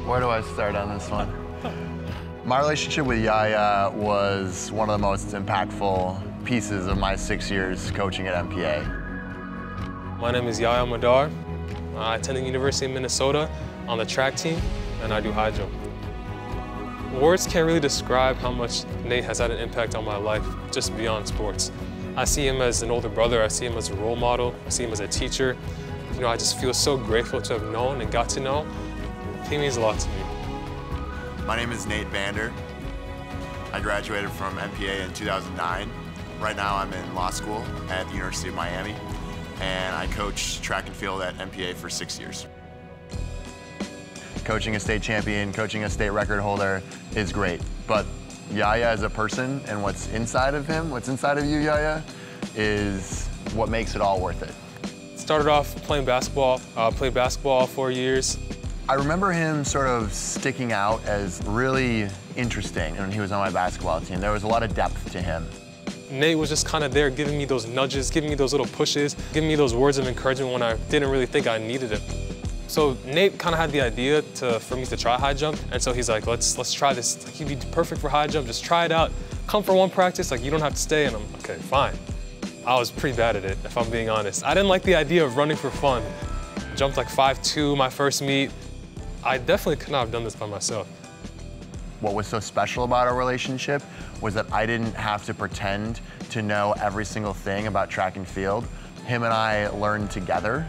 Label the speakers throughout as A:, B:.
A: Where do I start on this one? My relationship with Yahya was one of the most impactful pieces of my 6 years coaching at MPA.
B: My name is Yahya Madar. I attend the University of Minnesota on the track team, and I do high jump. Words can't really describe how much Nate has had an impact on my life, just beyond sports. I see him as an older brother, I see him as a role model, I see him as a teacher. You know, I just feel so grateful to have known and got to know. He means a lot to me.
C: My name is Nate Vander. I graduated from MPA in 2009. Right now I'm in law school at the University of Miami, and I coach track and field at MPA for 6 years.
A: Coaching a state champion, coaching a state record holder is great, but Yahya as a person and what's inside of him, what's inside of you, Yahya, is what makes it all worth it.
B: Started off playing basketball, played basketball all 4 years.
A: I remember him sort of sticking out as really interesting when he was on my basketball team. There was a lot of depth to him.
B: Nate was just kind of there giving me those nudges, giving me those little pushes, giving me those words of encouragement when I didn't really think I needed it. So Nate kind of had the idea for me to try high jump, and so he's like, let's try this. Like, you'd be perfect for high jump, just try it out. Come for one practice, like you don't have to stay, and I'm, okay, fine. I was pretty bad at it, if I'm being honest. I didn't like the idea of running for fun. Jumped like 5'2" my first meet. I definitely could not have done this by myself.
A: What was so special about our relationship was that I didn't have to pretend to know every single thing about track and field. Him and I learned together.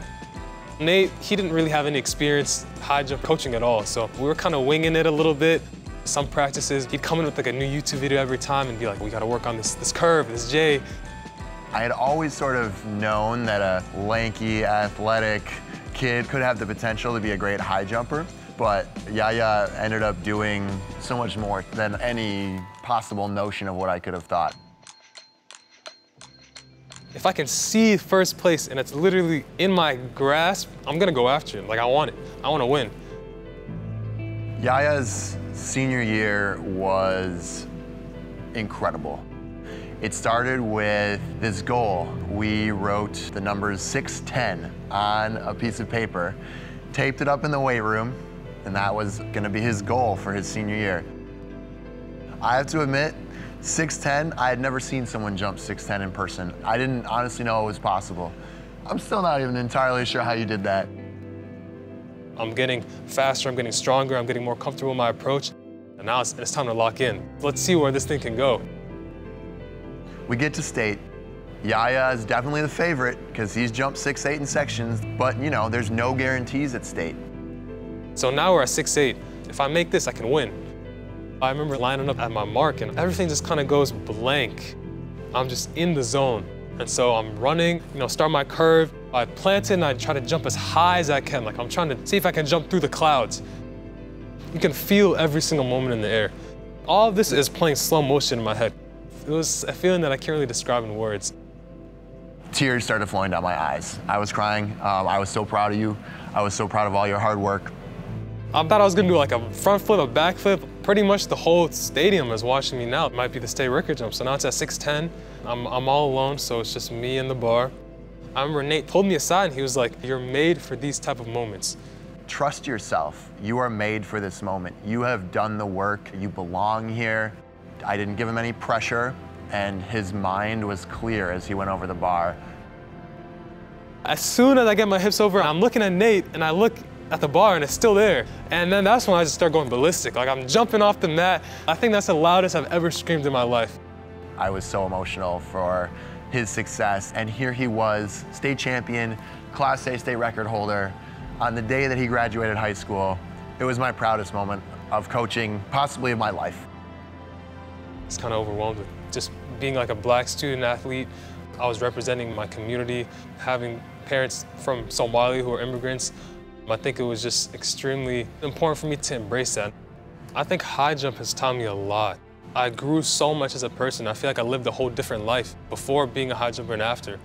B: Nate, he didn't really have any experience high jump coaching at all, so we were kind of winging it a little bit. Some practices, he'd come in with like a new YouTube video every time and be like, we gotta work on this curve, this J.
A: I had always sort of known that a lanky, athletic kid could have the potential to be a great high jumper, but Yahya ended up doing so much more than any possible notion of what I could have thought.
B: If I can see first place and it's literally in my grasp, I'm gonna go after it. Like, I want it. I want to win.
A: Yahya's senior year was incredible. It started with this goal. We wrote the numbers 6'10" on a piece of paper, taped it up in the weight room, and that was gonna be his goal for his senior year. I have to admit, 6'10", I had never seen someone jump 6'10" in person. I didn't honestly know it was possible. I'm still not even entirely sure how you did that.
B: I'm getting faster, I'm getting stronger, I'm getting more comfortable with my approach, and now it's time to lock in. Let's see where this thing can go.
A: We get to state. Yahya is definitely the favorite because he's jumped 6'8" in sections, but you know, there's no guarantees at state.
B: So now we're at 6'8". If I make this, I can win. I remember lining up at my mark and everything just kind of goes blank. I'm just in the zone. And so I'm running, you know, start my curve. I plant it and I try to jump as high as I can. Like, I'm trying to see if I can jump through the clouds. You can feel every single moment in the air. All of this is playing slow motion in my head. It was a feeling that I can't really describe in words.
A: Tears started flowing down my eyes. I was crying. I was so proud of you. I was so proud of all your hard work.
B: I thought I was gonna do like a front flip, a back flip. Pretty much the whole stadium is watching me now. It might be the state record jump. So now it's at 6'10". I'm all alone, so it's just me and the bar. I remember Nate pulled me aside and he was like, you're made for these type of moments.
A: Trust yourself. You are made for this moment. You have done the work. You belong here. I didn't give him any pressure, and his mind was clear as he went over the bar.
B: As soon as I get my hips over, I'm looking at Nate and I look at the bar and it's still there. And then that's when I just start going ballistic. Like, I'm jumping off the mat. I think that's the loudest I've ever screamed in my life.
A: I was so emotional for his success, and here he was, state champion, Class A state record holder, on the day that he graduated high school. It was my proudest moment of coaching, possibly of my life.
B: It's kind of overwhelmed with just being like a black student athlete. I was representing my community, having parents from Somali who are immigrants. I think it was just extremely important for me to embrace that. I think high jump has taught me a lot. I grew so much as a person. I feel like I lived a whole different life before being a high jumper and after.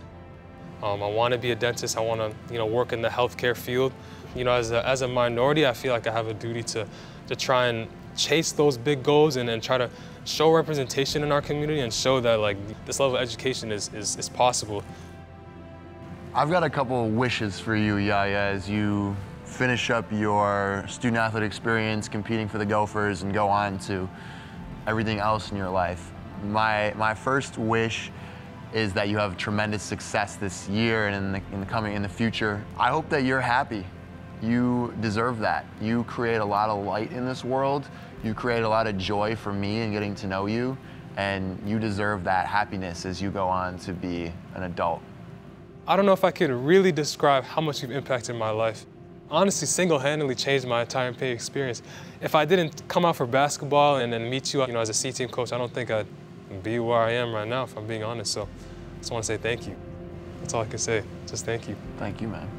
B: I want to be a dentist. I want to, work in the healthcare field. As a minority, I feel like I have a duty to try and chase those big goals and try to show representation in our community and show that this level of education is possible.
A: I've got a couple of wishes for you, Yahya, as you finish up your student athlete experience competing for the Gophers and go on to everything else in your life. My first wish is that you have tremendous success this year and in the future. I hope that you're happy. You deserve that. You create a lot of light in this world. You create a lot of joy for me in getting to know you, and you deserve that happiness as you go on to be an adult.
B: I don't know if I could really describe how much you've impacted my life. Honestly, single-handedly changed my entire MPA experience. If I didn't come out for basketball and then meet you, as a C-team coach, I don't think I'd be where I am right now, if I'm being honest. So I just want to say thank you. That's all I can say. Just thank you.
A: Thank you, man.